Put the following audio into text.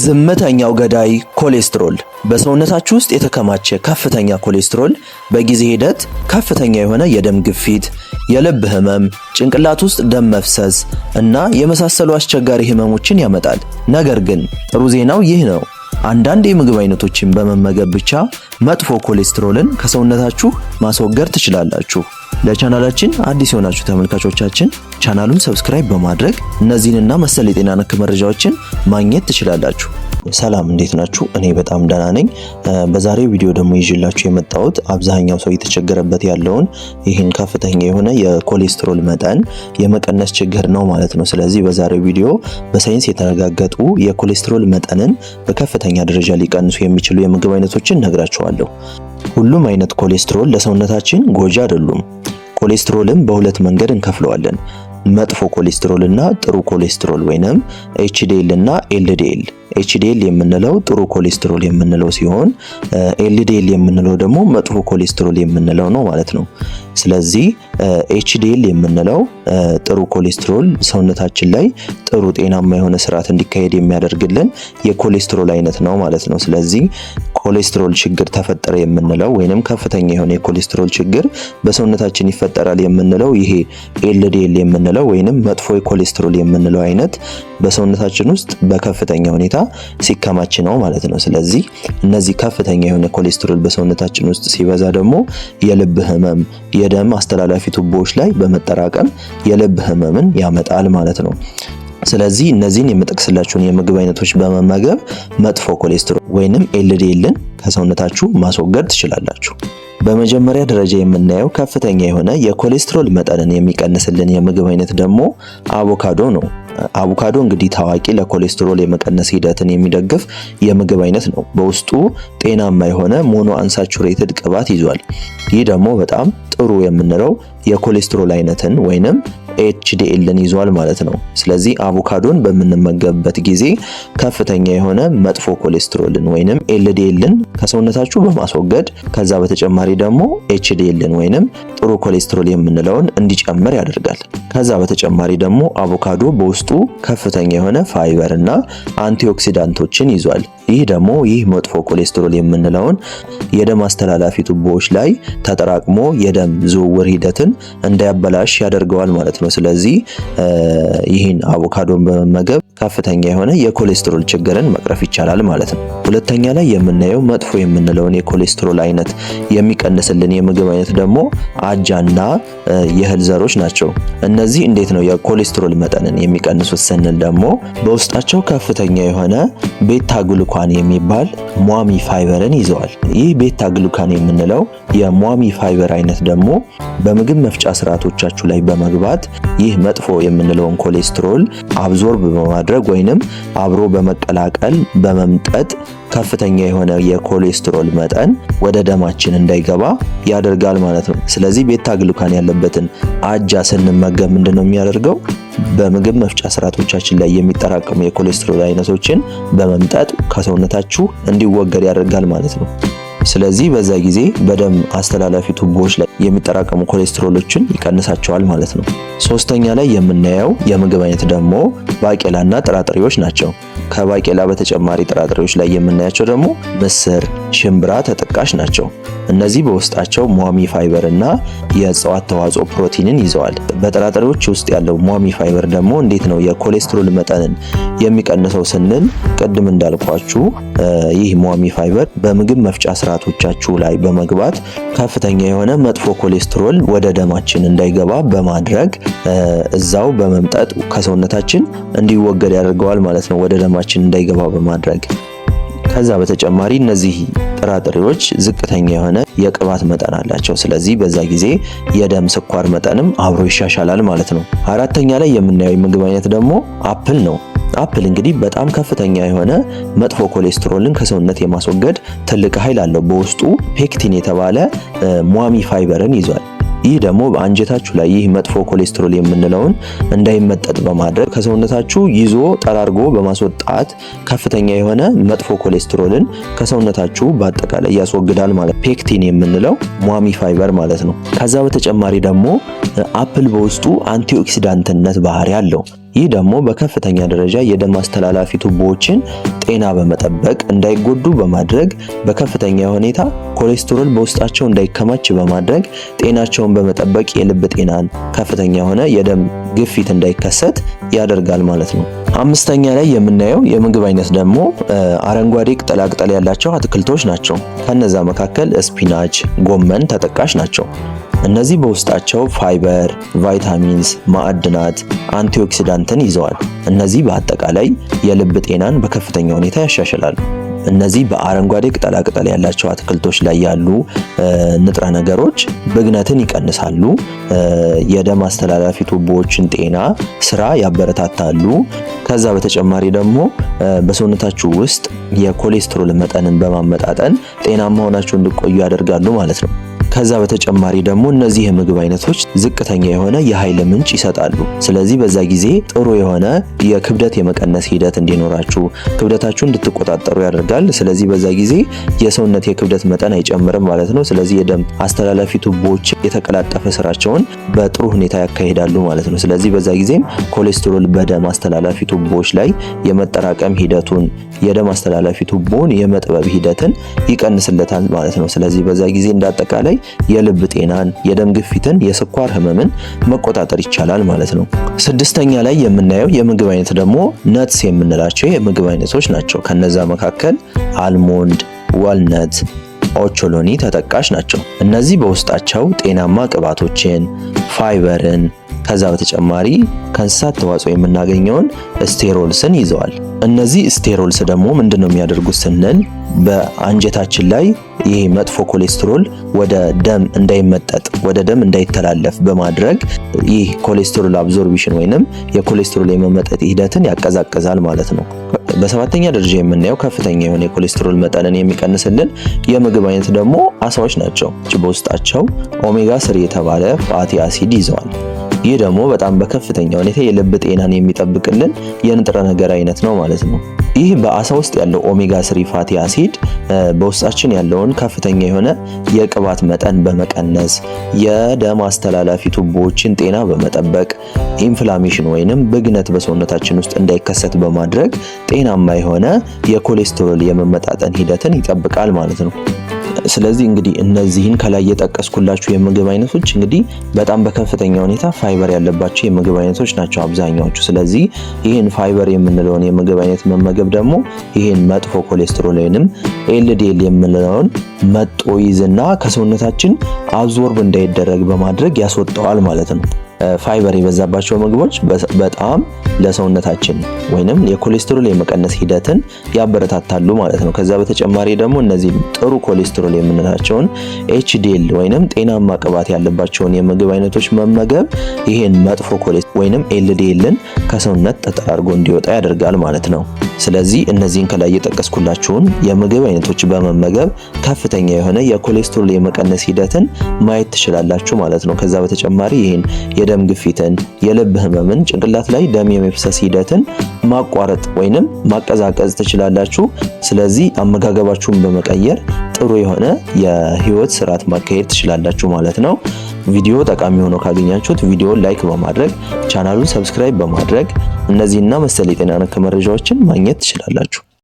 ዝምተኛው ገዳይ ኮሌስትሮል። በሰውነታችሁ ውስጥ የተከማቸ ከፍተኛ ኮሌስትሮል በጊዜ ሂደት ከፍተኛ የሆነ የደም ግፊት፣ የልብ ህመም፣ ጭንቅላት ውስጥ ደም መፍሰስ እና የመሳሰሉ አስቸጋሪ ህመሞችን ያመጣል። ነገር ግን ጥሩ ዜናው ይህ ነው። አንዳንድ የምግብ አይነቶችን በመመገብ ብቻ መጥፎ ኮሌስትሮልን ከሰውነታችሁ ማስወገድ ትችላላችሁ። ለቻናላችን አዲስ የሆናችሁ ተመልካቾቻችን ቻናሉን ሰብስክራይብ በማድረግ እነዚህንና መሰል የጤና ነክ መረጃዎችን ማግኘት ትችላላችሁ። ሰላም፣ እንዴት ናችሁ? እኔ በጣም ደህና ነኝ። በዛሬው ቪዲዮ ደግሞ ይዤላችሁ የመጣሁት አብዛኛው ሰው የተቸገረበት ያለውን ይህን ከፍተኛ የሆነ የኮሌስትሮል መጠን የመቀነስ ችግር ነው ማለት ነው። ስለዚህ በዛሬው ቪዲዮ በሳይንስ የተረጋገጡ የኮሌስትሮል መጠንን በከፍተኛ ደረጃ ሊቀንሱ የሚችሉ የምግብ አይነቶችን ነግራችኋለሁ። ሁሉም አይነት ኮሌስትሮል ለሰውነታችን ጎጂ አይደሉም። ኮሌስትሮልን በሁለት መንገድ እንከፍለዋለን። መጥፎ ኮሌስትሮል እና ጥሩ ኮሌስትሮል ወይንም ኤችዲኤል እና ኤልዲኤል። ኤችዲኤል የምንለው ጥሩ ኮሌስትሮል የምንለው ሲሆን ኤልዲኤል የምንለው ደግሞ መጥፎ ኮሌስትሮል የምንለው ነው ማለት ነው። ስለዚህ ኤችዲኤል የምንለው ጥሩ ኮሌስትሮል ሰውነታችን ላይ ጥሩ ጤናማ የሆነ ስርዓት እንዲካሄድ የሚያደርግልን የኮሌስትሮል አይነት ነው ማለት ነው። ስለዚህ ኮሌስትሮል ችግር ተፈጠረ የምንለው ወይንም ከፍተኛ የሆነ የኮሌስትሮል ችግር በሰውነታችን ይፈጠራል የምንለው ይሄ ኤልዲኤል የምንለው ወይንም መጥፎ የኮሌስትሮል የምንለው አይነት በሰውነታችን ውስጥ በከፍተኛ ሁኔታ ሲከማች ነው ማለት ነው። ስለዚህ እነዚህ ከፍተኛ የሆነ ኮሌስትሮል በሰውነታችን ውስጥ ሲበዛ ደግሞ የልብ ህመም፣ የደም አስተላላፊ ቱቦዎች ላይ በመጠራቀም የልብ ህመምን ያመጣል ማለት ነው። ስለዚህ እነዚህን የምጠቅስላችሁን የምግብ አይነቶች በመመገብ መጥፎ ኮሌስትሮል ወይንም ኤልዲኤልን ከሰውነታችሁ ማስወገድ ትችላላችሁ። በመጀመሪያ ደረጃ የምናየው ከፍተኛ የሆነ የኮሌስትሮል መጠንን የሚቀንስልን የምግብ አይነት ደግሞ አቮካዶ ነው። አቮካዶ እንግዲህ ታዋቂ ለኮሌስትሮል የመቀነስ ሂደትን የሚደግፍ የምግብ አይነት ነው። በውስጡ ጤናማ የሆነ ሞኖ አንሳቹሬትድ ቅባት ይዟል። ይህ ደግሞ በጣም ጥሩ የምንለው የኮሌስትሮል አይነትን ወይንም ኤችዲኤልን ይዟል ማለት ነው። ስለዚህ አቮካዶን በምንመገብበት ጊዜ ከፍተኛ የሆነ መጥፎ ኮሌስትሮልን ወይንም ኤልዲኤልን ከሰውነታችሁ በማስወገድ ከዛ በተጨማሪ ደግሞ ኤችዲኤልን ወይንም ጥሩ ኮሌስትሮል የምንለውን እንዲጨምር ያደርጋል። ከዛ በተጨማሪ ደግሞ አቮካዶ በውስጡ ከፍተኛ የሆነ ፋይበር እና አንቲኦክሲዳንቶችን ይዟል። ይህ ደግሞ መጥፎ ኮሌስትሮል የምንለውን የደም አስተላላፊ ቱቦዎች ላይ ተጠራቅሞ የደም ዝውውር ሂደትን እንዳያበላሽ ያደርገዋል ማለት ነው። ስለዚህ ይህን አቮካዶን በመመገብ ከፍተኛ የሆነ የኮሌስትሮል ችግርን መቅረፍ ይቻላል ማለት ነው። ሁለተኛ ላይ የምናየው መጥፎ የምንለውን የኮሌስትሮል አይነት የሚቀንስልን የምግብ አይነት ደግሞ አጃና የእህል ዘሮች ናቸው። እነዚህ እንዴት ነው የኮሌስትሮል መጠንን የሚቀንሱት ስንል ደግሞ በውስጣቸው ከፍተኛ የሆነ ቤታ ግሉካን የሚባል ሟሚ ፋይበርን ይዘዋል። ይህ ቤታ ግሉካን የምንለው የሟሚ ፋይበር አይነት ደግሞ በምግብ መፍጫ ስርዓቶቻችሁ ላይ በመግባት ይህ መጥፎ የምንለውን ኮሌስትሮል አብዞርብ በማድረግ ወይንም አብሮ በመቀላቀል በመምጠጥ ከፍተኛ የሆነ የኮሌስትሮል መጠን ወደ ደማችን እንዳይገባ ያደርጋል ማለት ነው። ስለዚህ ቤታ ግሉካን ያለበትን አጃ ስንመገብ ምንድነው የሚያደርገው? በምግብ መፍጫ ስርዓቶቻችን ላይ የሚጠራቀሙ የኮሌስትሮል አይነቶችን በመምጠጥ ከሰውነታችሁ እንዲወገድ ያደርጋል ማለት ነው። ስለዚህ በዛ ጊዜ በደም አስተላላፊ ቱቦዎች ላይ የሚጠራቀሙ ኮሌስትሮሎችን ይቀንሳቸዋል ማለት ነው። ሶስተኛ ላይ የምናየው የምግብ አይነት ደግሞ ባቄላና ጥራጥሬዎች ናቸው። ከባቄላ በተጨማሪ ጥራጥሬዎች ላይ የምናያቸው ደግሞ ምስር፣ ሽምብራ ተጠቃሽ ናቸው። እነዚህ በውስጣቸው ሟሚ ፋይበር እና የእጽዋት ተዋጽኦ ፕሮቲንን ይዘዋል። በጥራጥሬዎች ውስጥ ያለው ሟሚ ፋይበር ደግሞ እንዴት ነው የኮሌስትሮል መጠንን የሚቀንሰው ስንል ቅድም እንዳልኳችሁ ይህ ሟሚ ፋይበር በምግብ መፍጫ ስርዓቶቻችሁ ላይ በመግባት ከፍተኛ የሆነ መጥፎ ኮሌስትሮል ወደ ደማችን እንዳይገባ በማድረግ እዛው በመምጠጥ ከሰውነታችን እንዲወገድ ያደርገዋል ማለት ነው፣ ወደ ደማችን እንዳይገባ በማድረግ። ከዛ በተጨማሪ እነዚህ ጥራጥሬዎች ዝቅተኛ የሆነ የቅባት መጠን አላቸው። ስለዚህ በዛ ጊዜ የደም ስኳር መጠንም አብሮ ይሻሻላል ማለት ነው። አራተኛ ላይ የምናየው የምግብ አይነት ደግሞ አፕል ነው። አፕል እንግዲህ በጣም ከፍተኛ የሆነ መጥፎ ኮሌስትሮልን ከሰውነት የማስወገድ ትልቅ ኃይል አለው። በውስጡ ፔክቲን የተባለ ሟሚ ፋይበርን ይዟል። ይህ ደግሞ በአንጀታችሁ ላይ ይህ መጥፎ ኮሌስትሮል የምንለውን እንዳይመጠጥ በማድረግ ከሰውነታችሁ ይዞ ጠራርጎ በማስወጣት ከፍተኛ የሆነ መጥፎ ኮሌስትሮልን ከሰውነታችሁ በአጠቃላይ ያስወግዳል ማለት ፔክቲን የምንለው ሟሚ ፋይበር ማለት ነው። ከዛ በተጨማሪ ደግሞ አፕል በውስጡ አንቲኦክሲዳንትነት ባህሪ አለው። ይህ ደግሞ በከፍተኛ ደረጃ የደም አስተላላፊ ቱቦዎችን ጤና በመጠበቅ እንዳይጎዱ በማድረግ በከፍተኛ ሁኔታ ኮሌስትሮል በውስጣቸው እንዳይከማች በማድረግ ጤናቸውን በመጠበቅ የልብ ጤናን፣ ከፍተኛ የሆነ የደም ግፊት እንዳይከሰት ያደርጋል ማለት ነው። አምስተኛ ላይ የምናየው የምግብ አይነት ደግሞ አረንጓዴ ቅጠላቅጠል ያላቸው አትክልቶች ናቸው። ከነዛ መካከል ስፒናች፣ ጎመን ተጠቃሽ ናቸው። እነዚህ በውስጣቸው ፋይበር፣ ቫይታሚንስ፣ ማዕድናት፣ አንቲኦክሲዳንትን ይዘዋል። እነዚህ በአጠቃላይ የልብ ጤናን በከፍተኛ ሁኔታ ያሻሽላሉ። እነዚህ በአረንጓዴ ቅጠላቅጠል ያላቸው አትክልቶች ላይ ያሉ ንጥረ ነገሮች ብግነትን ይቀንሳሉ፣ የደም አስተላላፊ ቱቦዎችን ጤና ስራ ያበረታታሉ። ከዛ በተጨማሪ ደግሞ በሰውነታችሁ ውስጥ የኮሌስትሮል መጠንን በማመጣጠን ጤናማ ሆናችሁ እንድቆዩ ያደርጋሉ ማለት ነው። ከዛ በተጨማሪ ደግሞ እነዚህ የምግብ አይነቶች ዝቅተኛ የሆነ የኃይል ምንጭ ይሰጣሉ። ስለዚህ በዛ ጊዜ ጥሩ የሆነ የክብደት የመቀነስ ሂደት እንዲኖራችሁ፣ ክብደታችሁ እንድትቆጣጠሩ ያደርጋል። ስለዚህ በዛ ጊዜ የሰውነት የክብደት መጠን አይጨምርም ማለት ነው። ስለዚህ የደም አስተላላፊ ቱቦዎች የተቀላጠፈ ስራቸውን በጥሩ ሁኔታ ያካሂዳሉ ማለት ነው። ስለዚህ በዛ ጊዜም ኮሌስትሮል በደም አስተላላፊ ቱቦዎች ላይ የመጠራቀም ሂደቱን፣ የደም አስተላላፊ ቱቦን የመጥበብ ሂደትን ይቀንስለታል ማለት ነው። ስለዚህ በዛ ጊዜ እንዳጠቃላይ የልብ ጤናን፣ የደም ግፊትን፣ የስኳር ህመምን መቆጣጠር ይቻላል ማለት ነው። ስድስተኛ ላይ የምናየው የምግብ አይነት ደግሞ ነትስ የምንላቸው የምግብ አይነቶች ናቸው። ከነዛ መካከል አልሞንድ፣ ዋልነት፣ ኦቾሎኒ ተጠቃሽ ናቸው። እነዚህ በውስጣቸው ጤናማ ቅባቶችን፣ ፋይበርን ከዛ በተጨማሪ ከእንስሳት ተዋጽኦ የምናገኘውን ስቴሮልስን ይዘዋል። እነዚህ ስቴሮልስ ደግሞ ምንድነው የሚያደርጉት ስንል በአንጀታችን ላይ ይሄ መጥፎ ኮሌስትሮል ወደ ደም እንዳይመጠጥ፣ ወደ ደም እንዳይተላለፍ በማድረግ ይህ ኮሌስትሮል አብዞርቢሽን ወይንም የኮሌስትሮል የመመጠጥ ሂደትን ያቀዛቅዛል ማለት ነው። በሰባተኛ ደረጃ የምናየው ከፍተኛ የሆነ የኮሌስትሮል መጠንን የሚቀንስልን የምግብ አይነት ደግሞ አሳዎች ናቸው። በውስጣቸው ኦሜጋ 3 የተባለ ፋቲ አሲድ ይዘዋል። ይህ ደግሞ በጣም በከፍተኛ ሁኔታ የልብ ጤናን የሚጠብቅልን የንጥረ ነገር አይነት ነው ማለት ነው። ይህ በአሳ ውስጥ ያለው ኦሜጋ 3 ፋቲ አሲድ በውስጣችን ያለውን ከፍተኛ የሆነ የቅባት መጠን በመቀነስ የደም አስተላላፊ ቱቦዎችን ጤና በመጠበቅ ኢንፍላሜሽን ወይንም ብግነት በሰውነታችን ውስጥ እንዳይከሰት በማድረግ ጤናማ የሆነ የኮሌስትሮል የመመጣጠን ሂደትን ይጠብቃል ማለት ነው። ስለዚህ እንግዲህ እነዚህን ከላይ የጠቀስኩላችሁ የምግብ አይነቶች እንግዲህ በጣም በከፍተኛ ሁኔታ ፋይበር ያለባቸው የምግብ አይነቶች ናቸው አብዛኛዎቹ። ስለዚህ ይህን ፋይበር የምንለውን የምግብ አይነት መመገብ ደግሞ ይህን መጥፎ ኮሌስትሮል ወይንም ኤልዲኤል የምንለውን መጦ ይዝና ከሰውነታችን አብዞርብ እንዳይደረግ በማድረግ ያስወጣዋል ማለት ነው። ፋይበር የበዛባቸው ምግቦች በጣም ለሰውነታችን ወይንም የኮሌስትሮል የመቀነስ ሂደትን ያበረታታሉ ማለት ነው። ከዛ በተጨማሪ ደግሞ እነዚህ ጥሩ ኮሌስትሮል የምንላቸውን ኤችዲኤል ወይንም ጤናማ ቅባት ያለባቸውን የምግብ አይነቶች መመገብ ይሄን መጥፎ ኮሌስትሮል ወይንም ኤልዲኤልን ከሰውነት ተጠራርጎ እንዲወጣ ያደርጋል ማለት ነው። ስለዚህ እነዚህን ከላይ የጠቀስኩላችሁን የምግብ አይነቶች በመመገብ ከፍተኛ የሆነ የኮሌስትሮል የመቀነስ ሂደትን ማየት ትችላላችሁ ማለት ነው። ከዛ በተጨማሪ ይሄን የደም ግፊትን፣ የልብ ህመምን፣ ጭንቅላት ላይ ደም የመፍሰስ ሂደትን ማቋረጥ ወይንም ማቀዛቀዝ ትችላላችሁ። ስለዚህ አመጋገባችሁን በመቀየር ጥሩ የሆነ የህይወት ስርዓት ማካሄድ ትችላላችሁ ማለት ነው። ቪዲዮ ጠቃሚ ሆኖ ካገኛችሁት ቪዲዮን ላይክ በማድረግ ቻናሉን ሰብስክራይብ በማድረግ እነዚህና መሰል የጤና ነክ መረጃዎችን ማግኘት ትችላላችሁ።